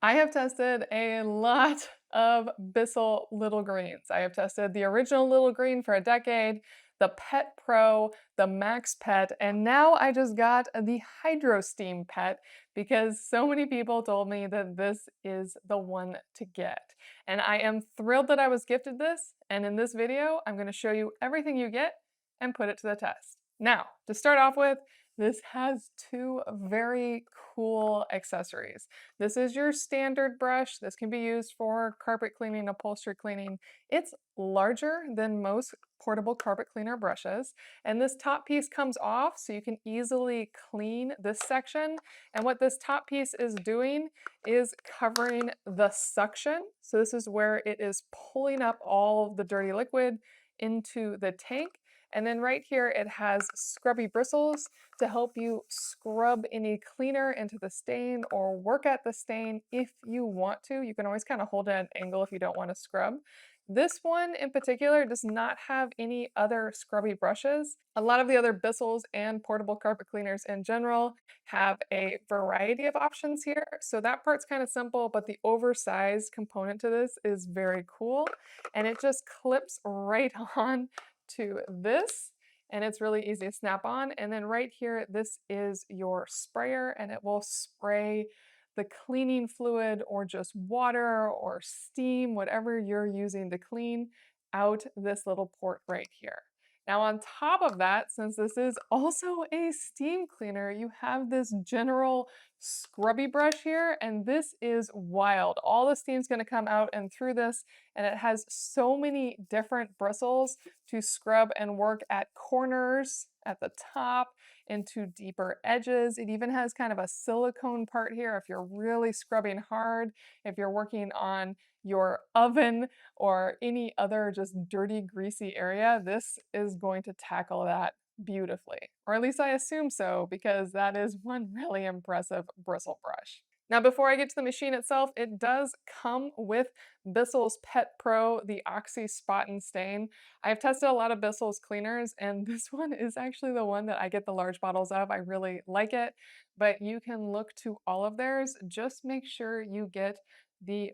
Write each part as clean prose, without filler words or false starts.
I have tested a lot of BISSELL Little Greens. I have tested the original Little Green for a decade, the Pet Pro, the Max Pet, and now I just got the HydroSteam Pet because so many people told me that this is the one to get. And I am thrilled that I was gifted this, and in this video, I'm going to show you everything you get and put it to the test. Now, to start off with, this has two very cool accessories. This is your standard brush. This can be used for carpet cleaning, upholstery cleaning. It's larger than most portable carpet cleaner brushes. And this top piece comes off so you can easily clean this section. And what this top piece is doing is covering the suction. So this is where it is pulling up all of the dirty liquid into the tank. And then right here, it has scrubby bristles to help you scrub any cleaner into the stain or work at the stain if you want to. You can always kind of hold it at an angle if you don't want to scrub. This one in particular does not have any other scrubby brushes. A lot of the other Bissells and portable carpet cleaners in general have a variety of options here. So that part's kind of simple, but the oversized component to this is very cool. And it just clips right on to this, and it's really easy to snap on. And then right here, this is your sprayer, and it will spray the cleaning fluid or just water or steam, whatever you're using to clean, out this little port right here. Now on top of that, since this is also a steam cleaner, you have this general scrubby brush here, and this is wild. All the steam's gonna come out and through this, and it has so many different bristles to scrub and work at corners, at the top, into deeper edges. It even has kind of a silicone part here if you're really scrubbing hard, if you're working on your oven or any other just dirty, greasy area, this is going to tackle that beautifully. Or at least I assume so, because that is one really impressive bristle brush. Now, before I get to the machine itself, it does come with Bissell's Pet Pro, the Oxy Spot and Stain. I've tested a lot of Bissell's cleaners, and this one is actually the one that I get the large bottles of. I really like it, but you can look to all of theirs. Just make sure you get the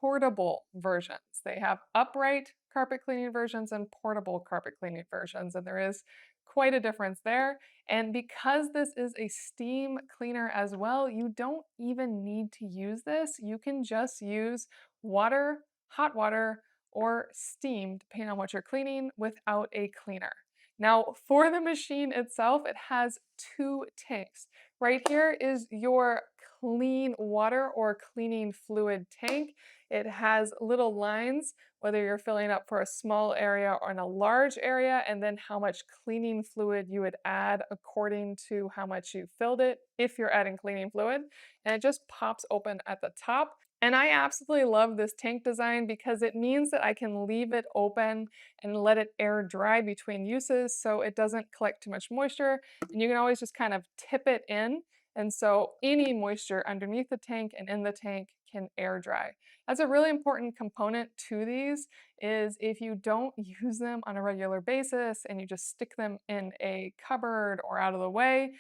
portable versions. They have upright carpet cleaning versions and portable carpet cleaning versions, and there is quite a difference there. And because this is a steam cleaner as well, you don't even need to use this. You can just use water, hot water, or steam, depending on what you're cleaning, without a cleaner. Now, for the machine itself, it has two tanks. Right here is your clean water or cleaning fluid tank. It has little lines, whether you're filling up for a small area or in a large area, and then how much cleaning fluid you would add according to how much you filled it, if you're adding cleaning fluid. And it just pops open at the top. And I absolutely love this tank design because it means that I can leave it open and let it air dry between uses so it doesn't collect too much moisture. And you can always just kind of tip it in. And so any moisture underneath the tank and in the tank can air dry. That's a really important component to these is if you don't use them on a regular basis and you just stick them in a cupboard or out of the way,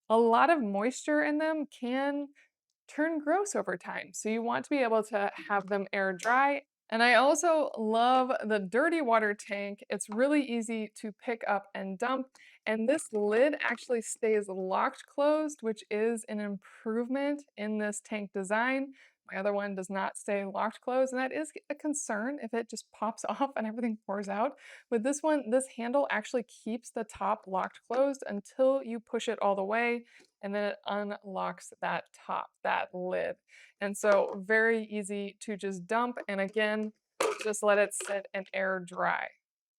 a lot of moisture in them can turn gross over time. So you want to be able to have them air dry. And I also love the dirty water tank. It's really easy to pick up and dump. And this lid actually stays locked closed, which is an improvement in this tank design. My other one does not stay locked closed, and that is a concern if it just pops off and everything pours out. With this one, this handle actually keeps the top locked closed until you push it all the way, and then it unlocks that top, that lid. And so very easy to just dump, and again, just let it sit and air dry.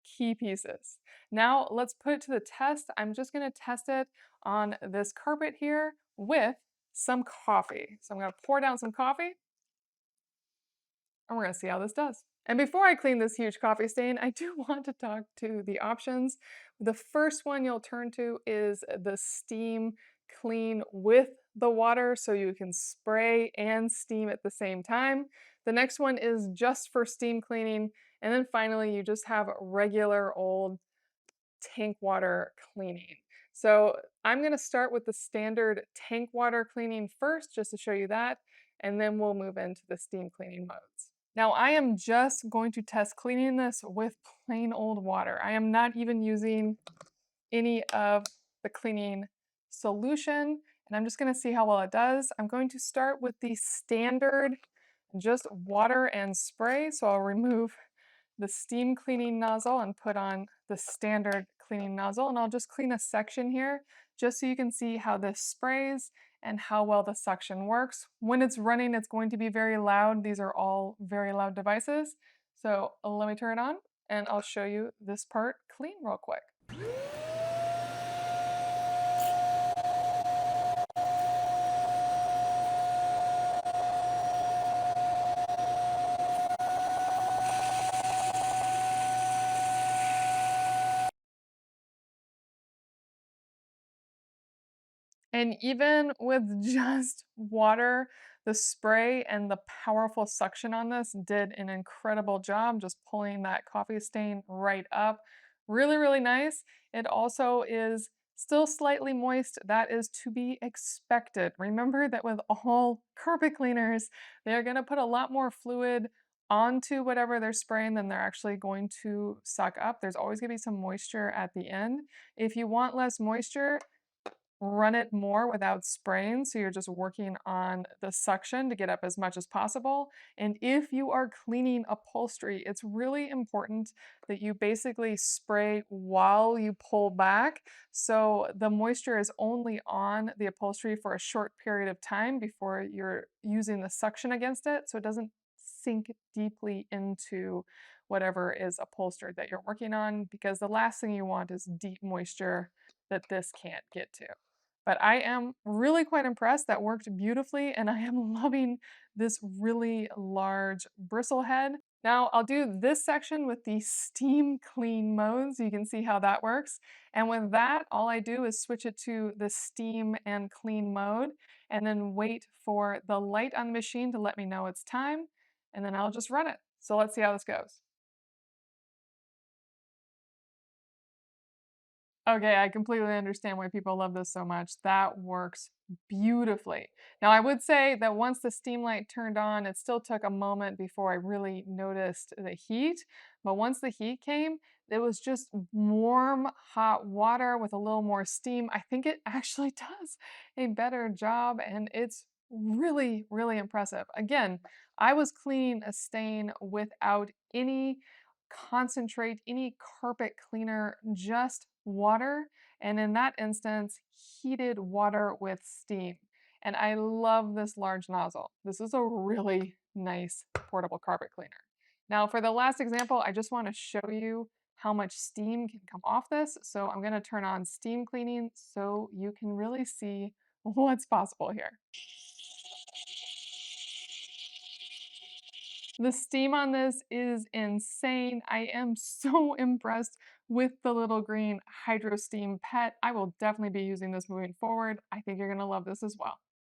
Key pieces. Now let's put it to the test. I'm just gonna test it on this carpet here with some coffee. So I'm gonna pour down some coffee and we're gonna see how this does. And before I clean this huge coffee stain, I do want to talk to the options. The first one you'll turn to is the steam clean with the water, so you can spray and steam at the same time. The next one is just for steam cleaning. And then finally, you just have regular old tank water cleaning. So I'm gonna start with the standard tank water cleaning first, just to show you that. and then we'll move into the steam cleaning modes. Now I am just going to test cleaning this with plain old water. I am not even using any of the cleaning solution, and I'm just going to see how well it does. I'm going to start with the standard just water and spray. So I'll remove the steam cleaning nozzle and put on the standard cleaning nozzle, and I'll just clean a section here just so you can see how this sprays and how well the suction works. When it's running, it's going to be very loud. These are all very loud devices. So let me turn it on and I'll show you this part clean real quick. And even with just water, the spray and the powerful suction on this did an incredible job just pulling that coffee stain right up. Really, really nice. It also is still slightly moist. That is to be expected. Remember that with all carpet cleaners, they're going to put a lot more fluid onto whatever they're spraying than they're actually going to suck up. There's always going to be some moisture at the end. If you want less moisture, run it more without spraying, so you're just working on the suction to get up as much as possible. And if you are cleaning upholstery, it's really important that you basically spray while you pull back, so the moisture is only on the upholstery for a short period of time before you're using the suction against it, so it doesn't sink deeply into whatever is upholstered that you're working on, because the last thing you want is deep moisture that this can't get to. But I am really quite impressed. That worked beautifully, and I am loving this really large bristle head. Now I'll do this section with the steam clean mode so you can see how that works. And with that, all I do is switch it to the steam and clean mode and then wait for the light on the machine to let me know it's time, and then I'll just run it. So let's see how this goes. Okay, I completely understand why people love this so much. That works beautifully. Now, I would say that once the steam light turned on, it still took a moment before I really noticed the heat. But once the heat came, it was just warm, hot water with a little more steam. I think it actually does a better job, and it's really, really impressive. Again, I was cleaning a stain without any concentrate, any carpet cleaner, just water, and in that instance, heated water with steam. And I love this large nozzle. This is a really nice portable carpet cleaner. Now for the last example, I just want to show you how much steam can come off this. So I'm going to turn on steam cleaning so you can really see what's possible here. The steam on this is insane. I am so impressed with the Little Green HydroSteam Pet. I will definitely be using this moving forward. I think you're going to love this as well.